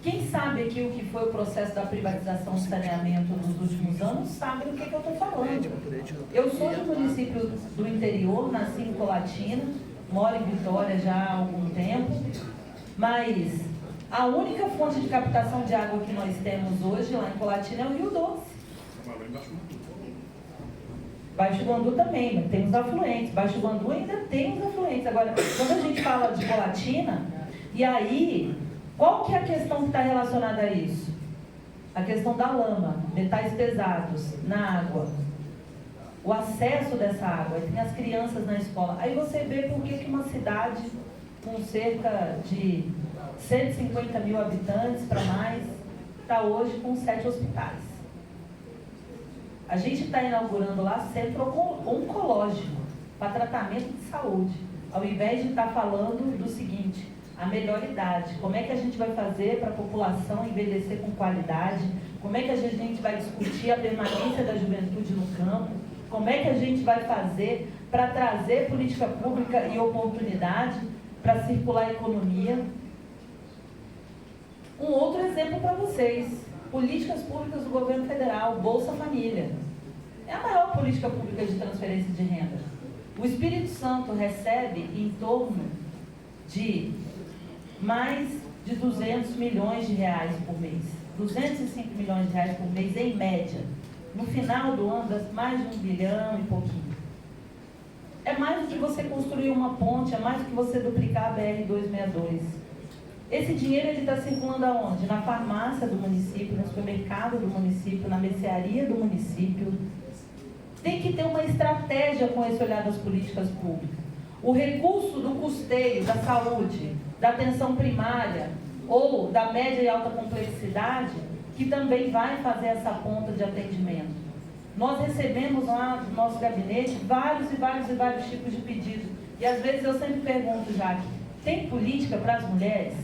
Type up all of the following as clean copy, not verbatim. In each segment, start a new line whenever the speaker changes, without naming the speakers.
Quem sabe aqui o que foi o processo da privatização do saneamento nos últimos anos, sabe do que eu estou falando. Eu sou de um município do interior, nasci em Colatina, moro em Vitória já há algum tempo, mas a única fonte de captação de água que nós temos hoje lá em Colatina é o Rio Doce. Baixo Guandu também, mas tem os afluentes. Baixo Guandu ainda tem os afluentes. Agora, quando a gente fala de Colatina, e aí, qual que é a questão que está relacionada a isso? A questão da lama, metais pesados na água, o acesso dessa água, tem as crianças na escola. Aí você vê por que uma cidade com cerca de 150 mil habitantes para mais, está hoje com 7 hospitais. A gente está inaugurando lá centro oncológico para tratamento de saúde, ao invés de estar falando do seguinte, a melhor idade, como é que a gente vai fazer para a população envelhecer com qualidade, como é que a gente vai discutir a permanência da juventude no campo, como é que a gente vai fazer para trazer política pública e oportunidade para circular a economia. Um outro exemplo para vocês, políticas públicas do governo federal, Bolsa Família. É a maior política pública de transferência de renda. O Espírito Santo recebe em torno de mais de 200 milhões de reais por mês. 205 milhões de reais por mês em média. No final do ano, mais de 1 bilhão e pouquinho. É mais do que você construir uma ponte, é mais do que você duplicar a BR-262. Esse dinheiro está circulando aonde? Na farmácia do município, no supermercado do município, na mercearia do município. Tem que ter uma estratégia com esse olhar das políticas públicas. O recurso do custeio da saúde, da atenção primária ou da média e alta complexidade, que também vai fazer essa ponta de atendimento. Nós recebemos lá no nosso gabinete vários tipos de pedidos. E às vezes eu sempre pergunto, Jaque, tem política para as mulheres?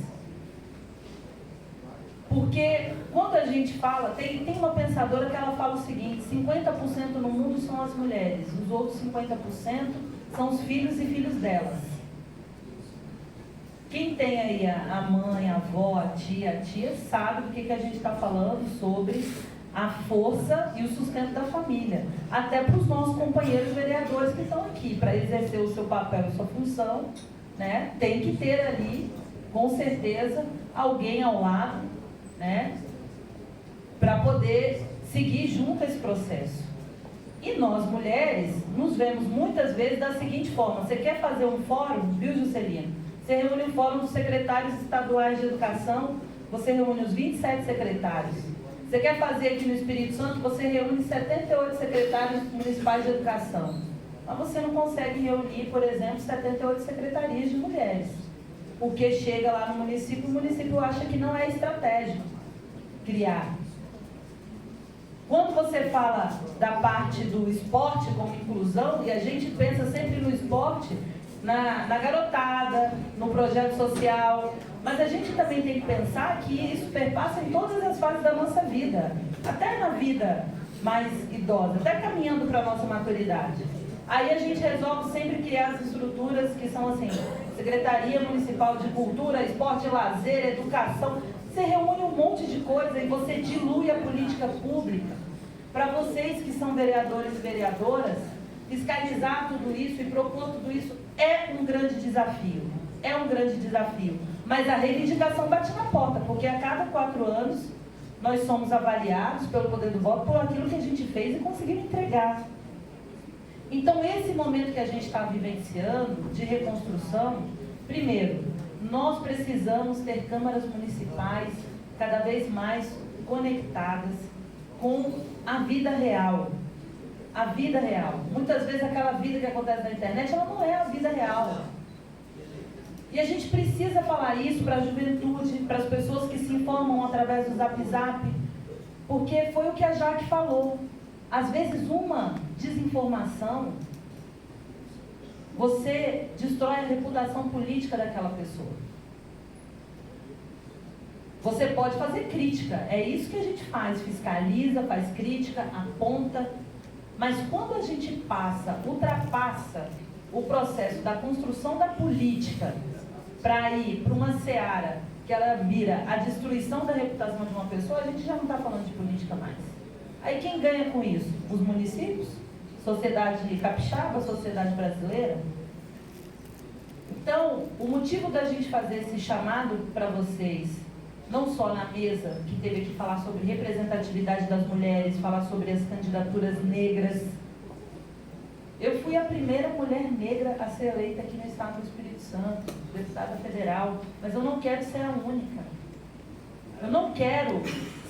Porque quando a gente fala, tem uma pensadora que ela fala o seguinte, 50% no mundo são as mulheres, os outros 50% são os filhos e filhos delas. Quem tem aí a mãe, a avó, a tia, sabe do que a gente está falando sobre a força e o sustento da família. Até para os nossos companheiros vereadores que estão aqui, para exercer o seu papel e sua função, né? Tem que ter ali, com certeza, alguém ao lado, né? Para poder seguir junto esse processo. E nós, mulheres, nos vemos muitas vezes da seguinte forma, você quer fazer um fórum, viu, Juscelino? Você reúne o fórum dos secretários estaduais de educação, você reúne os 27 secretários. Você quer fazer aqui no Espírito Santo, você reúne 78 secretários municipais de educação. Mas você não consegue reunir, por exemplo, 78 secretarias de mulheres. Porque chega lá no município, o município acha que não é estratégico criar. Quando você fala da parte do esporte como inclusão, e a gente pensa sempre no esporte, na garotada, no projeto social, mas a gente também tem que pensar que isso perpassa em todas as fases da nossa vida, até na vida mais idosa, até caminhando para a nossa maturidade. Aí a gente resolve sempre criar as estruturas que são assim, Secretaria Municipal de Cultura, Esporte e Lazer, Educação. Você reúne um monte de coisa e você dilui a política pública. Para vocês que são vereadores e vereadoras, fiscalizar tudo isso e propor tudo isso é um grande desafio. É um grande desafio. Mas a reivindicação bate na porta, porque a cada 4 anos nós somos avaliados pelo poder do voto por aquilo que a gente fez e conseguimos entregar. Então, esse momento que a gente está vivenciando de reconstrução, primeiro, nós precisamos ter câmaras municipais cada vez mais conectadas com a vida real. A vida real. Muitas vezes aquela vida que acontece na internet, ela não é a vida real. E a gente precisa falar isso para a juventude, para as pessoas que se informam através do Zap Zap, porque foi o que a Jaque falou. Às vezes uma desinformação, você destrói a reputação política daquela pessoa. Você pode fazer crítica, é isso que a gente faz, fiscaliza, faz crítica, aponta, mas quando a gente ultrapassa o processo da construção da política para ir para uma seara que ela vira a destruição da reputação de uma pessoa, a gente já não está falando de política mais. Aí quem ganha com isso? Os municípios? Sociedade capixaba, sociedade brasileira? Então, o motivo da gente fazer esse chamado para vocês, não só na mesa, que teve que falar sobre representatividade das mulheres, falar sobre as candidaturas negras. Eu fui a primeira mulher negra a ser eleita aqui no estado do Espírito Santo, deputada federal, mas eu não quero ser a única. Eu não quero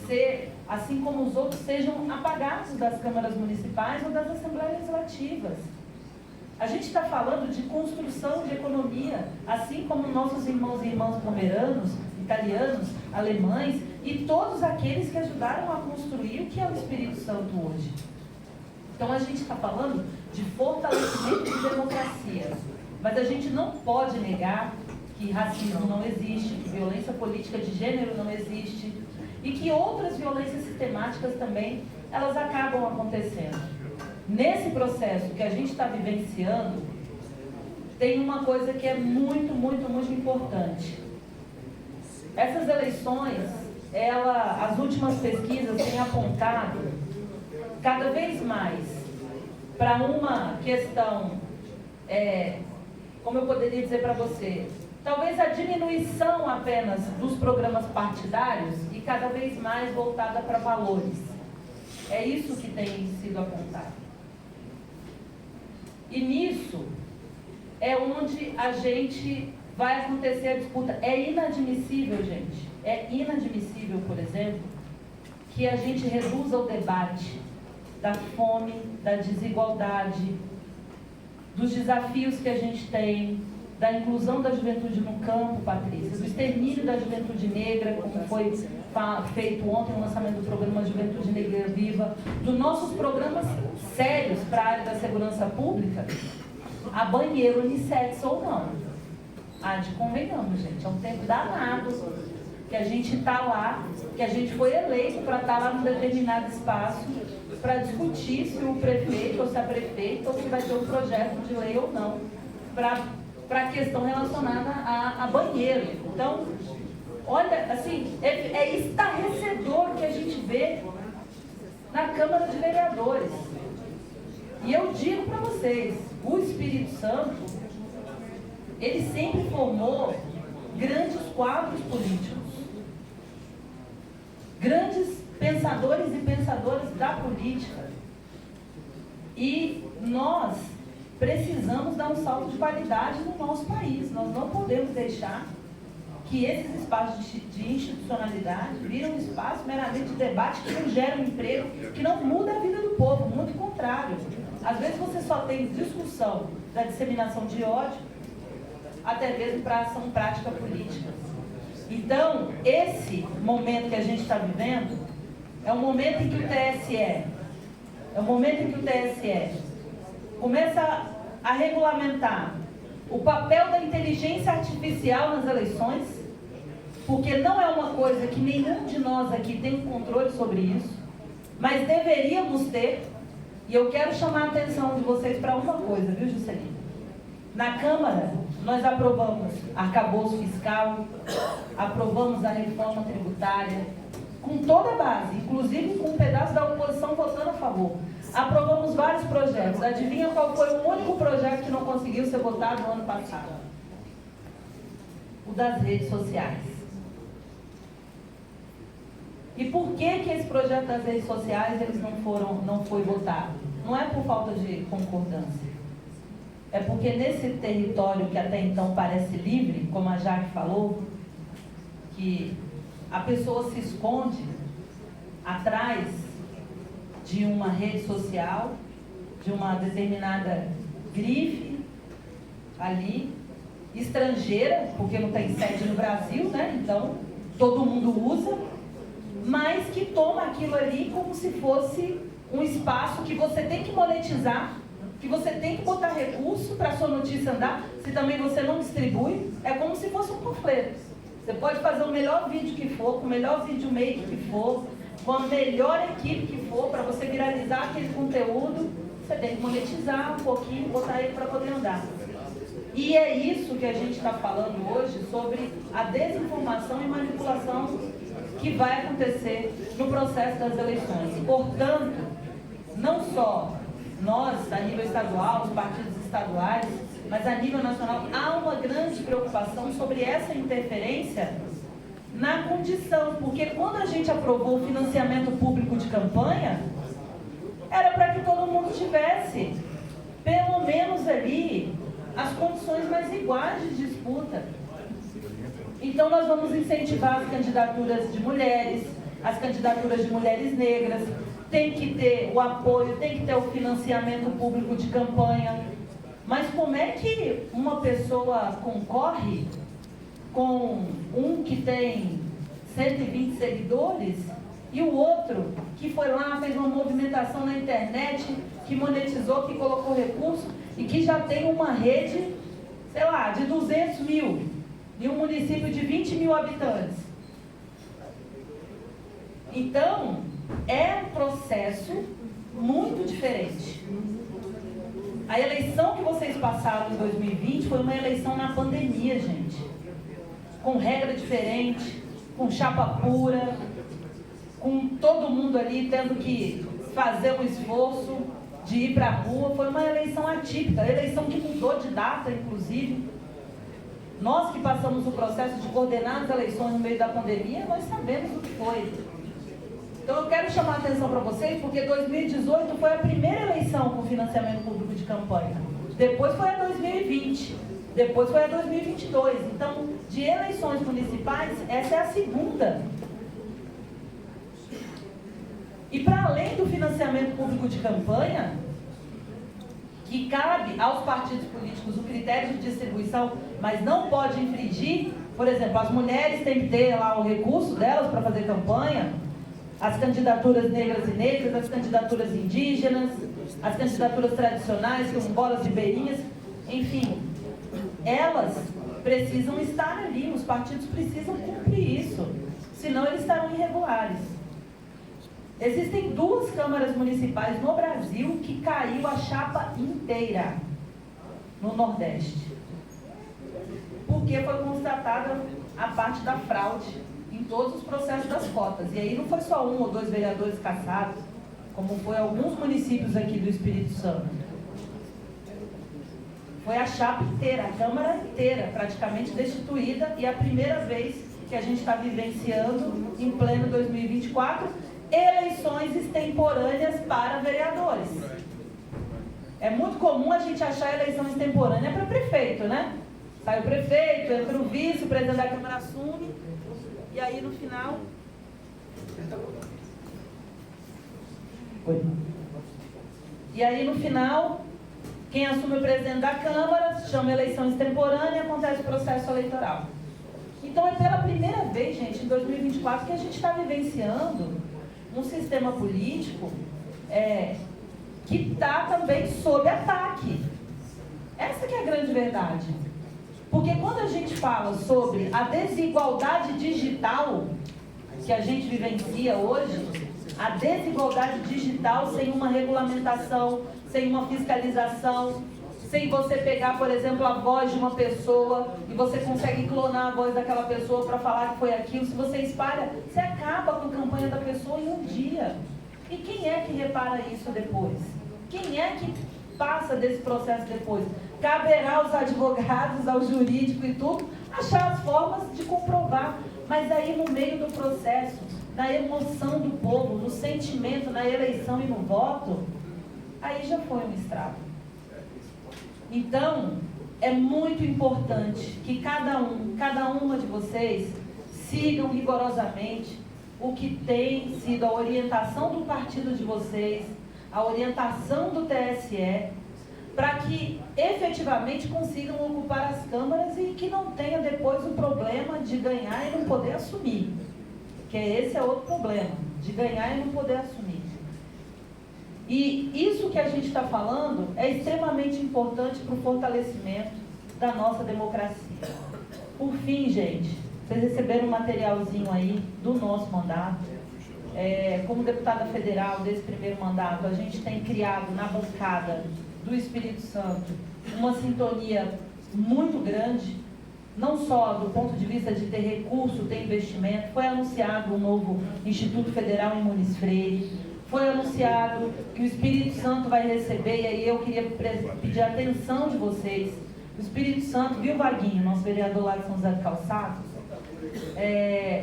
ser, assim como os outros, sejam apagados das câmaras municipais ou das assembleias legislativas. A gente está falando de construção de economia, assim como nossos irmãos e irmãs pomeranos, italianos, alemães e todos aqueles que ajudaram a construir o que é o Espírito Santo hoje. Então a gente está falando de fortalecimento de democracia, mas a gente não pode negar que racismo não existe, que violência política de gênero não existe e que outras violências sistemáticas também, elas acabam acontecendo. Nesse processo que a gente está vivenciando, tem uma coisa que é muito, muito, muito importante. Essas eleições, as últimas pesquisas têm apontado cada vez mais para uma questão, como eu poderia dizer para você, talvez a diminuição apenas dos programas partidários e cada vez mais voltada para valores. É isso que tem sido apontado. E nisso é onde a gente vai acontecer a disputa. É inadmissível, gente, é inadmissível, por exemplo, que a gente reduza o debate da fome, da desigualdade, dos desafios que a gente tem, da inclusão da juventude no campo, Patrícia, do extermínio da juventude negra, como foi feito ontem no lançamento do programa Juventude Negra Viva, dos nossos programas sérios para a área da segurança pública, a banheiro unissex ou não. Convenhamos, gente, é um tempo danado que a gente está lá, que a gente foi eleito para estar lá num determinado espaço para discutir se o prefeito ou se a prefeita ou se vai ter um projeto de lei ou não para a questão relacionada a banheiro. Então, olha, assim, é estarrecedor o que a gente vê na Câmara de Vereadores. E eu digo para vocês, o Espírito Santo, ele sempre formou grandes quadros políticos, grandes pensadores e pensadoras da política. E nós precisamos dar um salto de qualidade no nosso país. Nós não podemos deixar que esses espaços de institucionalidade viram um espaço meramente de debate que não gera um emprego, que não muda a vida do povo, muito contrário. Às vezes você só tem discussão da disseminação de ódio, até mesmo para ação prática política. Então, esse momento que a gente está vivendo é um momento em que o TSE começa a regulamentar o papel da inteligência artificial nas eleições, porque não é uma coisa que nenhum de nós aqui tem um controle sobre isso, mas deveríamos ter, e eu quero chamar a atenção de vocês para uma coisa, viu, Juscelino? Na Câmara, nós aprovamos arcabouço fiscal, aprovamos a reforma tributária, com toda a base, inclusive com um pedaço da oposição votando a favor. Aprovamos vários projetos. Adivinha qual foi o único projeto que não conseguiu ser votado no ano passado? O das redes sociais. E por que esse projeto das redes sociais não foi votado? Não é por falta de concordância. É porque nesse território que até então parece livre, como a Jaque falou, que a pessoa se esconde atrás de uma rede social, de uma determinada grife ali, estrangeira, porque não tem sede no Brasil, né? Então todo mundo usa, mas que toma aquilo ali como se fosse um espaço que você tem que monetizar, que você tem que botar recurso para a sua notícia andar. Se também você não distribui, é como se fosse um panfleto. Você pode fazer o melhor vídeo que for, com o melhor videomaker que for, com a melhor equipe que for, para você viralizar aquele conteúdo, você tem que monetizar um pouquinho, botar ele para poder andar. E é isso que a gente está falando hoje sobre a desinformação e manipulação que vai acontecer no processo das eleições. Portanto, não só nós, a nível estadual, os partidos estaduais, mas a nível nacional, há uma grande preocupação sobre essa interferência na condição, porque quando a gente aprovou o financiamento público de campanha, era para que todo mundo tivesse, pelo menos ali, as condições mais iguais de disputa. Então nós vamos incentivar as candidaturas de mulheres, as candidaturas de mulheres negras, tem que ter o apoio, tem que ter o financiamento público de campanha. Mas como é que uma pessoa concorre com um que tem 120 seguidores e o outro que foi lá, fez uma movimentação na internet, que monetizou, que colocou recurso e que já tem uma rede, sei lá, de 200 mil em um município de 20 mil habitantes? Então, é um processo muito diferente. A eleição que vocês passaram em 2020 foi uma eleição na pandemia, gente. Com regra diferente, com chapa pura, com todo mundo ali tendo que fazer um esforço de ir para a rua. Foi uma eleição atípica, eleição que mudou de data, inclusive. Nós que passamos o processo de coordenar as eleições no meio da pandemia, nós sabemos o que foi. Então eu quero chamar a atenção para vocês, porque 2018 foi a primeira eleição com financiamento público de campanha. Depois foi a 2020, depois foi a 2022. Então, de eleições municipais, essa é a segunda. E para além do financiamento público de campanha, que cabe aos partidos políticos o critério de distribuição, mas não pode infringir, por exemplo, as mulheres têm que ter lá o recurso delas para fazer campanha, as candidaturas negras e negras, as candidaturas indígenas, as candidaturas tradicionais, como bolas de beirinhas, enfim, elas precisam estar ali, os partidos precisam cumprir isso, senão eles estarão irregulares. Existem 2 câmaras municipais no Brasil que caiu a chapa inteira no Nordeste, porque foi constatada a parte da fraude em todos os processos das cotas. E aí não foi só 1 ou 2 vereadores caçados, como foi alguns municípios aqui do Espírito Santo. Foi a chapa inteira, a Câmara inteira, praticamente destituída, e é a primeira vez que a gente está vivenciando, em pleno 2024, eleições extemporâneas para vereadores. É muito comum a gente achar eleição extemporânea para prefeito, né? Sai o prefeito, entra o vice, o presidente da Câmara assume, e aí no final... Oi. E aí no final, quem assume o presidente da Câmara, chama eleição extemporânea e acontece o processo eleitoral. Então é pela primeira vez, gente, em 2024, que a gente está vivenciando um sistema político que está também sob ataque. Essa que é a grande verdade. Porque quando a gente fala sobre a desigualdade digital que a gente vivencia hoje, a desigualdade digital sem uma regulamentação, sem uma fiscalização, sem você pegar, por exemplo, a voz de uma pessoa e você consegue clonar a voz daquela pessoa para falar que foi aquilo. Se você espalha, você acaba com a campanha da pessoa em um dia. E quem é que repara isso depois? Quem é que passa desse processo depois? Caberá aos advogados, ao jurídico e tudo, achar as formas de comprovar. Mas aí no meio do processo, na emoção do povo, no sentimento, na eleição e no voto, aí já foi um estrago. Então, é muito importante que cada uma de vocês sigam rigorosamente o que tem sido a orientação do partido de vocês, a orientação do TSE, para que efetivamente consigam ocupar as câmaras e que não tenha depois o problema de ganhar e não poder assumir. Que esse é outro problema, de ganhar e não poder assumir. E isso que a gente está falando é extremamente importante para o fortalecimento da nossa democracia. Por fim, gente, vocês receberam um materialzinho aí do nosso mandato. Como deputada federal desse primeiro mandato, a gente tem criado na bancada do Espírito Santo uma sintonia muito grande, não só do ponto de vista de ter recurso, ter investimento. Foi anunciado um novo Instituto Federal em Muniz Freire, foi anunciado que o Espírito Santo vai receber, e aí eu queria pedir a atenção de vocês. O Espírito Santo, viu, Vaguinho, nosso vereador lá de São José do Calçados?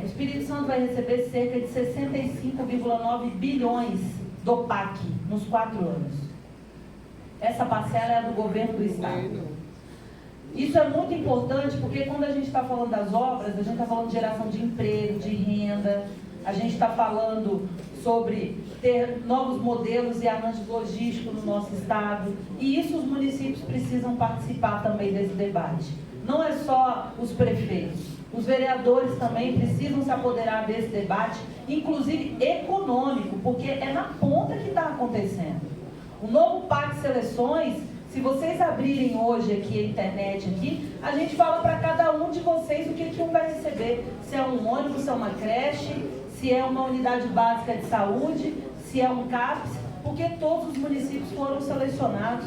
O Espírito Santo vai receber cerca de 65,9 bilhões do PAC nos 4 anos. Essa parcela é do governo do Estado. Isso é muito importante porque quando a gente está falando das obras, a gente está falando de geração de emprego, de renda, a gente está falando sobre ter novos modelos e arranjos logísticos no nosso estado, e isso os municípios precisam participar também desse debate. Não é só os prefeitos, os vereadores também precisam se apoderar desse debate, inclusive econômico, porque é na ponta que está acontecendo. O novo PAC Seleções, se vocês abrirem hoje aqui a internet aqui, a gente fala para cada um de vocês o que um vai receber, se é um ônibus, se é uma creche, se é uma unidade básica de saúde, se é um CAPS, porque todos os municípios foram selecionados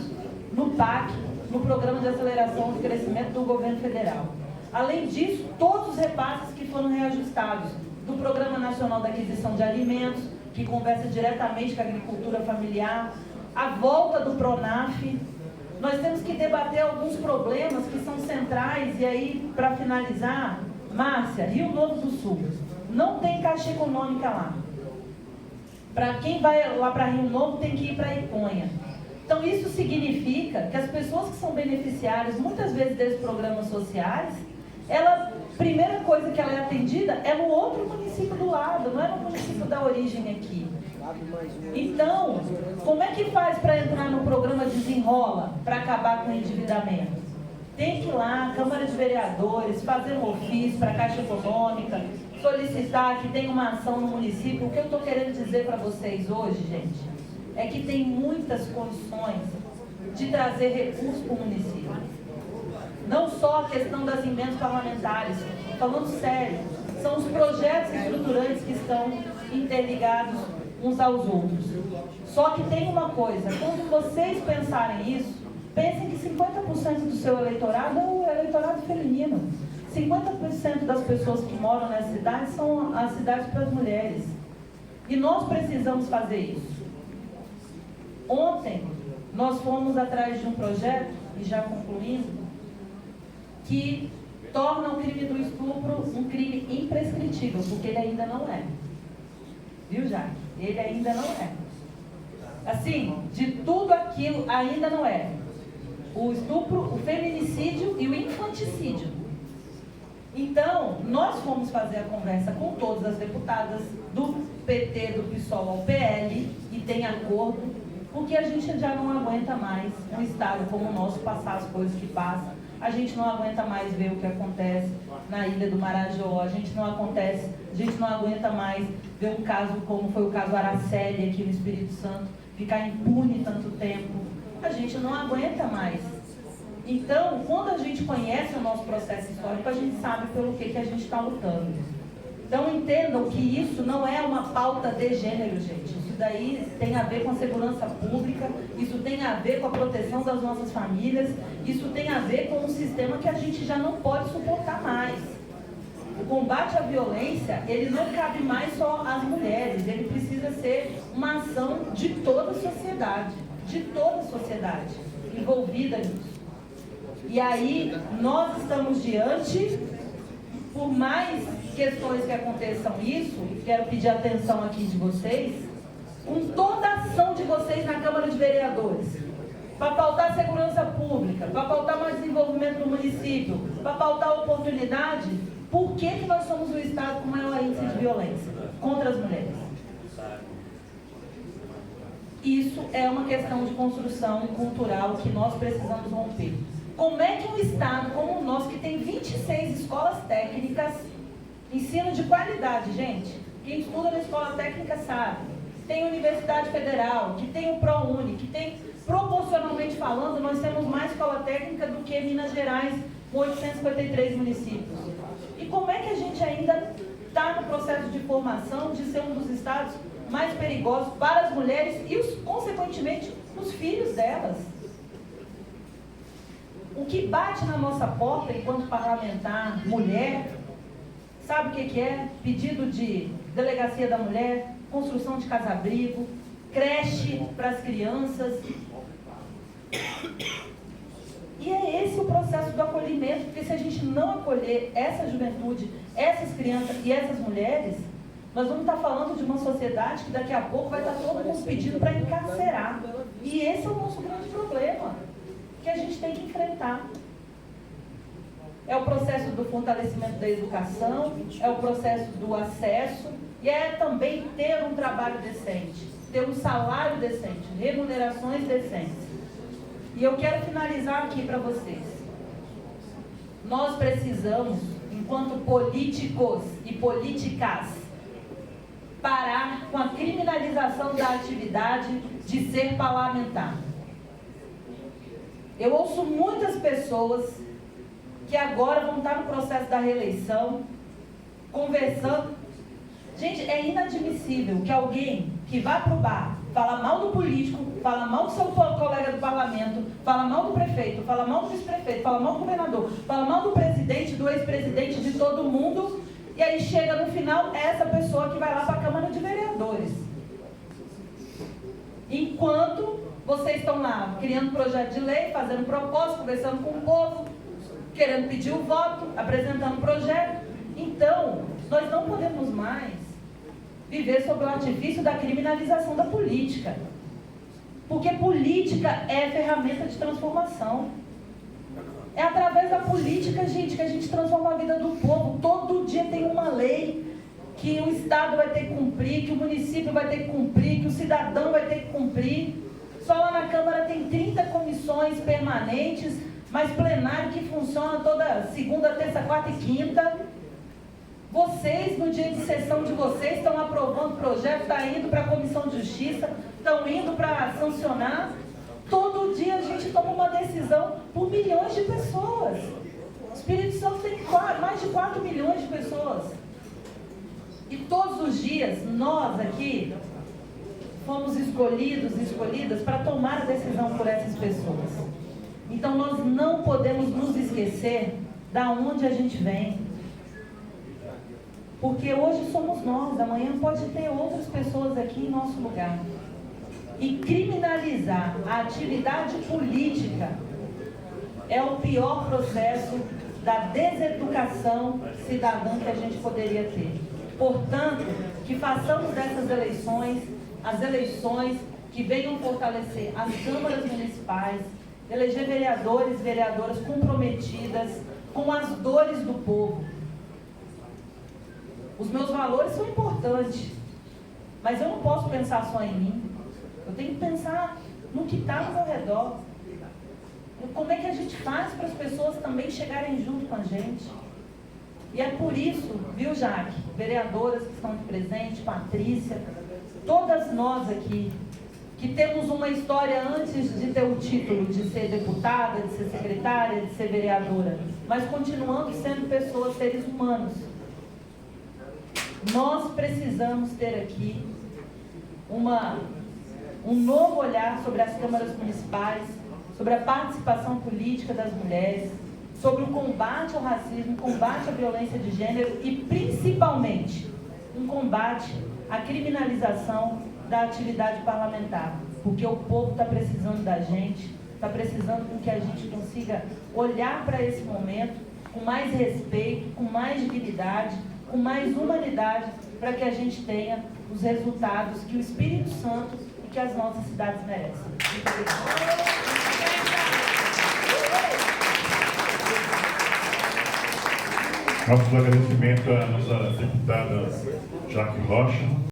no PAC, no Programa de Aceleração do Crescimento do Governo Federal. Além disso, todos os repasses que foram reajustados do Programa Nacional da Aquisição de Alimentos, que conversa diretamente com a agricultura familiar, a volta do PRONAF. Nós temos que debater alguns problemas que são centrais, e aí, para finalizar, Márcia, Rio Novo do Sul, não tem caixa econômica lá. Para quem vai lá para Rio Novo, tem que ir para Iconha. Então, isso significa que as pessoas que são beneficiárias, muitas vezes, desses programas sociais, a primeira coisa que ela é atendida é no outro município do lado, não é no município da origem aqui. Então, como é que faz para entrar no programa Desenrola, para acabar com o endividamento? Tem que ir lá, Câmara de Vereadores, fazer um ofício para a Caixa Econômica, solicitar que tenha uma ação no município. O que eu estou querendo dizer para vocês hoje, gente, é que tem muitas condições de trazer recursos para o município. Não só a questão das emendas parlamentares, falando sério, são os projetos estruturantes que estão interligados uns aos outros. Só que tem uma coisa, quando vocês pensarem isso, pensem que 50% do seu eleitorado é o eleitorado feminino. 50% das pessoas que moram nessa cidade são as cidades para as mulheres. E nós precisamos fazer isso. Ontem, nós fomos atrás de um projeto, e já concluindo, que torna o crime do estupro um crime imprescritível, porque ele ainda não é. Viu, Jaque? Ele ainda não é. Assim, de tudo aquilo, ainda não é. O estupro, o feminicídio e o infanticídio. Então, nós fomos fazer a conversa com todas as deputadas do PT, do PSOL ao PL, e tem acordo, porque a gente já não aguenta mais um estado como o nosso passar as coisas que passam. A gente não aguenta mais ver o que acontece na Ilha do Marajó, a gente não aguenta mais ver um caso como foi o caso Araceli aqui no Espírito Santo, ficar impune tanto tempo. A gente não aguenta mais. Então, quando a gente conhece o nosso processo histórico, a gente sabe pelo que a gente está lutando. Então, entendam que isso não é uma pauta de gênero, gente. Isso daí tem a ver com a segurança pública, isso tem a ver com a proteção das nossas famílias, isso tem a ver com um sistema que a gente já não pode suportar mais. O combate à violência, ele não cabe mais só às mulheres, ele precisa ser uma ação de toda a sociedade envolvida nisso. E aí, nós estamos diante, por mais questões que aconteçam isso, quero pedir a atenção aqui de vocês, com toda a ação de vocês na Câmara de Vereadores, para pautar segurança pública, para pautar mais desenvolvimento do município, para pautar oportunidade, por que nós somos o estado com maior índice de violência contra as mulheres? Isso é uma questão de construção cultural que nós precisamos romper. Como é que um estado como o nosso, que tem 26 escolas técnicas, ensino de qualidade, gente, quem estuda na escola técnica sabe, tem Universidade Federal, que tem o ProUni, que tem, proporcionalmente falando, nós temos mais escola técnica do que Minas Gerais, com 853 municípios. E como é que a gente ainda está no processo de formação de ser um dos estados mais perigosos para as mulheres e, consequentemente, os filhos delas? O que bate na nossa porta enquanto parlamentar, mulher, sabe o que é? Pedido de delegacia da mulher, construção de casa-abrigo, creche para as crianças. E é esse o processo do acolhimento, porque se a gente não acolher essa juventude, essas crianças e essas mulheres, nós vamos estar falando de uma sociedade que daqui a pouco vai estar todo mundo pedindo para encarcerar. E esse é o nosso grande problema, que a gente tem que enfrentar. É o processo do fortalecimento da educação, é o processo do acesso, e é também ter um trabalho decente, ter um salário decente, remunerações decentes. E eu quero finalizar aqui para vocês. Nós precisamos, enquanto políticos e políticas, parar com a criminalização da atividade de ser parlamentar. Eu ouço muitas pessoas que agora vão estar no processo da reeleição, conversando. Gente, é inadmissível que alguém que vá para o bar, fala mal do político, fala mal do seu colega do parlamento, fala mal do prefeito, fala mal do vice-prefeito, fala mal do governador, fala mal do presidente, do ex-presidente, de todo mundo, e aí chega no final essa pessoa que vai lá para a Câmara de Vereadores. Enquanto vocês estão lá criando projeto de lei, fazendo propósito, conversando com o povo, querendo pedir o voto, apresentando projeto. Então, nós não podemos mais viver sob o artifício da criminalização da política. Porque política é ferramenta de transformação. É através da política, gente, que a gente transforma a vida do povo. Todo dia tem uma lei que o Estado vai ter que cumprir, que o município vai ter que cumprir, que o cidadão vai ter que cumprir. Só lá na Câmara tem 30 comissões permanentes, mas plenário que funciona toda segunda, terça, quarta e quinta. Vocês, no dia de sessão de vocês, estão aprovando o projeto, está indo para a Comissão de Justiça, estão indo para sancionar. Todo dia a gente toma uma decisão por milhões de pessoas. O Espírito Santo tem mais de 4 milhões de pessoas. E todos os dias, nós aqui, fomos escolhidos e escolhidas para tomar a decisão por essas pessoas. Então, nós não podemos nos esquecer da onde a gente vem. Porque hoje somos nós, amanhã pode ter outras pessoas aqui em nosso lugar. E criminalizar a atividade política é o pior processo da deseducação cidadã que a gente poderia ter. Portanto, que façamos dessas eleições, as eleições que venham fortalecer as câmaras municipais, eleger vereadores e vereadoras comprometidas com as dores do povo. Os meus valores são importantes, mas eu não posso pensar só em mim. Eu tenho que pensar no que está ao meu redor. Como é que a gente faz para as pessoas também chegarem junto com a gente? E é por isso, viu, Jaque, vereadoras que estão aqui presentes, Patrícia, todas nós aqui, que temos uma história antes de ter o título de ser deputada, de ser secretária, de ser vereadora, mas continuando sendo pessoas, seres humanos. Nós precisamos ter aqui um novo olhar sobre as câmaras municipais, sobre a participação política das mulheres, sobre o combate ao racismo, combate à violência de gênero e, principalmente, um combate à criminalização da atividade parlamentar. Porque o povo está precisando da gente, está precisando com que a gente consiga olhar para esse momento com mais respeito, com mais dignidade, com mais humanidade, para que a gente tenha os resultados que o Espírito Santo e que as nossas cidades merecem.
Nossos agradecimentos à nossa deputada Jaque Rocha.